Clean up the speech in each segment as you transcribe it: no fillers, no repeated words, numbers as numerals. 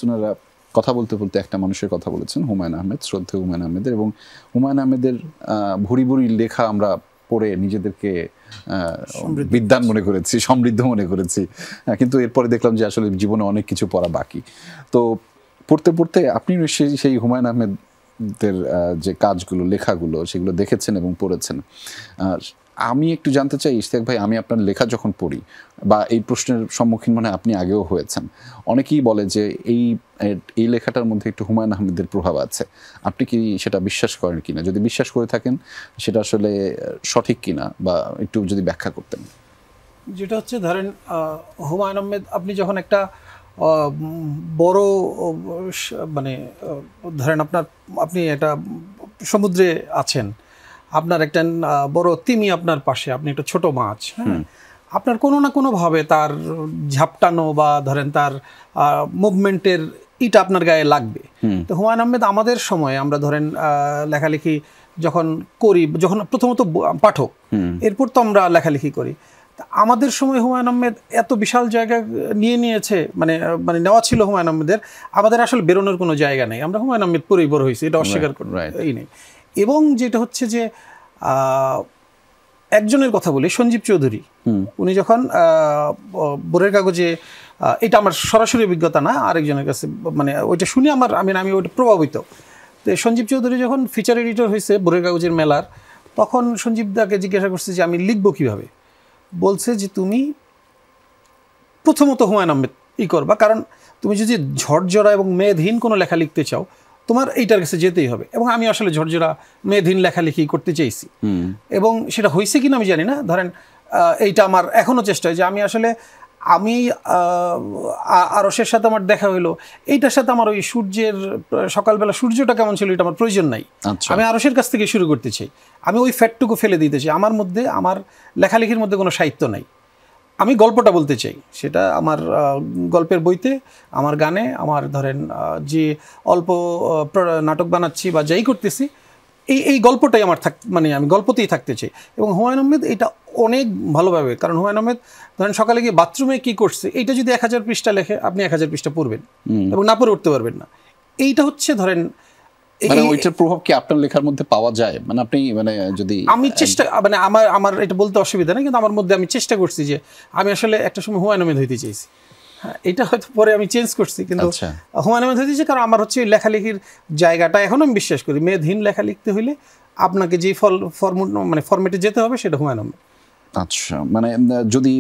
ওনারা কথা বলতে বলতে একটা মানুষের কথা বলেছেন, হুমায়ুন আহমেদ, শ্রদ্ধেয় হুমায়ুন আহমেদের। এবং হুমায়ুন আহমেদের ভুরি ভুরি লেখা আমরা পড়ে নিজেদেরকে বিদ্বান মনে করেছি, সমৃদ্ধ মনে করেছি, কিন্তু এরপরে দেখলাম যে আসলে জীবনে অনেক কিছু পড়া বাকি। তো পড়তে পড়তে আপনি সেই হুমায়ুন আহমেদের যে কাজগুলো, লেখাগুলো, সেগুলো দেখেছেন এবং পড়েছেন। আমি একটু জানতে চাই ইশতিয়াক ভাই, আমি আপনার লেখা যখন পড়ি বা এই প্রশ্নের সম্মুখীন মানে আপনি আগেও হয়েছেন, অনেকেই বলে যে এই লেখাটার মধ্যে একটু হুমায়ুন আহমেদের প্রভাব আছে। আপনি কি সেটা বিশ্বাস করেন কিনা? যদি বিশ্বাস করে থাকেন সেটা আসলে সঠিক কিনা, বা একটু যদি ব্যাখ্যা করতেন। যেটা হচ্ছে ধরেন হুমায়ুন আহমেদ, আপনি যখন একটা বড় মানে ধরেন আপনি একটা সমুদ্রে আছেন, আপনার একটা বড় তিমি আপনার পাশে, আপনি একটা ছোট মাছ, হ্যাঁ, আপনার কোনো না কোনোভাবে তার ঝাপটানো বা ধরেন তার মুভমেন্টের ইটা আপনার গায়ে লাগবে। তো হুমায়ুন আহমেদ আমাদের সময় আমরা ধরেন লেখালেখি যখন করি, যখন প্রথমত পাঠক, এরপর তো আমরা লেখালেখি করি, আমাদের সময় হুমায়ুন আহমেদ এত বিশাল জায়গা নিয়েছে, মানে নেওয়া ছিল হুমায়ুন আহমেদের, আমাদের আসলে বেরোনোর কোনো জায়গা নেই। আমরা হুমায়ুন আহমেদ পড়েই বড় হয়েছি, এটা অস্বীকার এই নেই। এবং যেটা হচ্ছে যে একজনের কথা বলি, সঞ্জীব চৌধুরী, উনি যখন বোরের কাগজে, এটা আমার সরাসরি অভিজ্ঞতা না, আরেকজনের কাছে মানে ওইটা শুনে আমি ওইটা প্রভাবিত। তো সঞ্জীব চৌধুরী যখন ফিচার এডিটর হয়েছে বোরের কাগজের মেলার, তখন সঞ্জীব দাকে জিজ্ঞাসা করছে যে আমি লিখবো কীভাবে। বলছে যে তুমি প্রথমত হুমায়ুন আহমেদ করবা, কারণ তুমি যদি ঝরঝরা এবং মেদহীন কোনো লেখা লিখতে চাও, তোমার এইটার কাছে যেতেই হবে। এবং আমি আসলে ঝরঝরা মেদহীন লেখালেখি করতে চাইছি, এবং সেটা হয়েছে কিনা আমি জানি না। ধরেন এইটা আমার এখনও চেষ্টা হয় যে আমি আরশের সাথে আমার দেখা হইলো, এইটার সাথে আমার ওই সূর্যের সকালবেলা সূর্যটা কেমন ছিল এটা আমার প্রয়োজন নাই। আমি আরশের কাছ থেকে শুরু করতে চাই, আমি ওই ফ্যাক্টটুকু ফেলে দিতে চাই। আমার মধ্যে, আমার লেখালেখির মধ্যে কোনো সাহিত্য নাই, আমি গল্পটা বলতে চাই। সেটা আমার গল্পের বইতে, আমার গানে, আমার ধরেন যে অল্প নাটক বানাচ্ছি বা যাই করতেছি, এই গল্পটাই আমার মানে আমি গল্পতেই থাকতে চাই। এবং হুমায়ুন আহমেদ এটা অনেক ভালোভাবে, কারণ হুমায়ুন আহমেদ ধরেন সকালে গিয়ে বাথরুমে কী করছে, এইটা যদি 1000 পৃষ্ঠা লেখে, আপনি 1000 পৃষ্ঠা পড়বেন এবং না পড়ে উঠতে পারবেন না। এইটা হচ্ছে ধরেন ওইটার প্রভাব কি আপনার লেখার মধ্যে পাওয়া যায়? মানে আপনি যদি আমি চেষ্টা, মানে আমার এটা বলতে অসুবিধা নেই, কিন্তু আমার মধ্যে আমি চেষ্টা করছি যে আমি আসলে একটা সময় হুমায়ুন আহমেদ হইতে চাইছি। হ্যাঁ, এটা হয়তো পরে আমি চেঞ্জ করছি, কিন্তু হুমায়ুন আহমেদ হইতে চাই, কারণ আমার হচ্ছে লেখালেখির জায়গাটা এখনও আমি বিশ্বাস করি, মেদহীন লেখা লিখতে হইলে আপনাকে যে ফরম্যাটে যেতে হবে সেটা হুমায়ুন আহমেদ। আচ্ছা, মানে যদি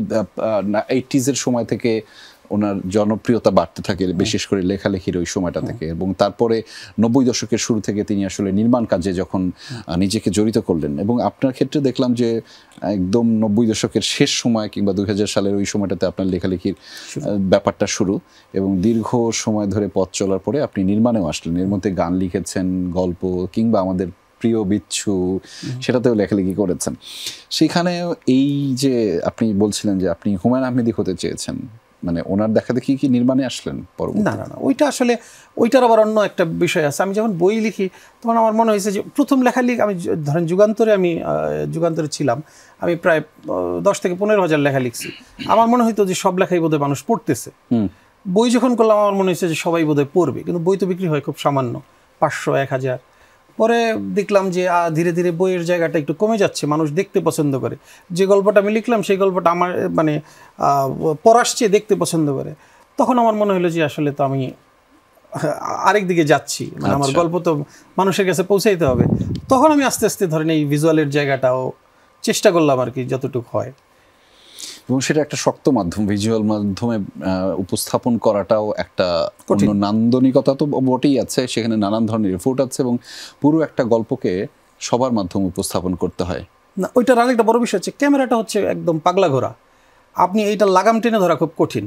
80s সময় থেকে ওনার জনপ্রিয়তা বাড়তে থাকে, বিশেষ করে লেখালেখির ওই সময়টা থেকে, এবং তারপরে 90 দশকের শুরু থেকে তিনি আসলে নির্মাণ কাজে যখন নিজেকে জড়িত করলেন, এবং আপনার ক্ষেত্রে দেখলাম যে একদম 90 দশকের শেষ সময় কিংবা 2000 সালের ওই সময়টাতে আপনার লেখালেখির ব্যাপারটা শুরু, এবং দীর্ঘ সময় ধরে পথ চলার পরে আপনি নির্মাণেও আসলেন। এর মধ্যে গান লিখেছেন, গল্প, কিংবা আমাদের প্রিয় বিচ্ছু, সেটাতেও লেখালেখি করেছেন। সেখানে এই যে আপনি বলছিলেন যে আপনি হুমায়ুন আহমেদি হতে চেয়েছেন, মানে ওনার দেখা দেখি কি নির্মাণে আসলেন পরবর্তীতে? না, ওইটা আসলে ওইটার আবার অন্য একটা বিষয় আছে। আমি যখন বই লিখি তখন আমার মনে হয়েছে যে প্রথম লেখালেখি, আমি ধরেন যুগান্তরে ছিলাম, আমি প্রায় 10 থেকে 15,000 লেখা লিখছি। আমার মনে হইতো যে সব লেখাই বোধহয় মানুষ পড়তেছে। বই যখন করলাম আমার মনে হয়েছে যে সবাই বোধহয় পড়বে, কিন্তু বই তো বিক্রি হয় খুব সামান্য, 500, 1000। পরে দেখলাম যে ধীরে ধীরে বইয়ের জায়গাটা একটু কমে যাচ্ছে, মানুষ দেখতে পছন্দ করে। যে গল্পটা আমি লিখলাম সেই গল্পটা আমার মানে পড়ার চেয়ে দেখতে পছন্দ করে। তখন আমার মনে হলো যে আসলে তো আমি আরেক দিকে যাচ্ছি, মানে আমার গল্প তো মানুষের কাছে পৌঁছাইতে হবে। তখন আমি আস্তে আস্তে ধরেন এই ভিজুয়ালের জায়গাটাও চেষ্টা করলাম আর কি, যতটুকু হয়। এবং সেটা একটা শক্ত মাধ্যম, ভিজুয়াল মাধ্যমে উপস্থাপন করাটাও একটা অন্য নান্দনিকতা তো বটেই আছে, সেখানে নানান ধরনের এফোর্ট আছে, এবং পুরো একটা গল্পকে সবার মাধ্যমে উপস্থাপন করতে হয়। না, ওইটার আরেকটা বড় বিষয় হচ্ছে ক্যামেরাটা হচ্ছে একদম পাগলা ঘোরা, আপনি এইটা লাগাম টেনে ধরা খুব কঠিন।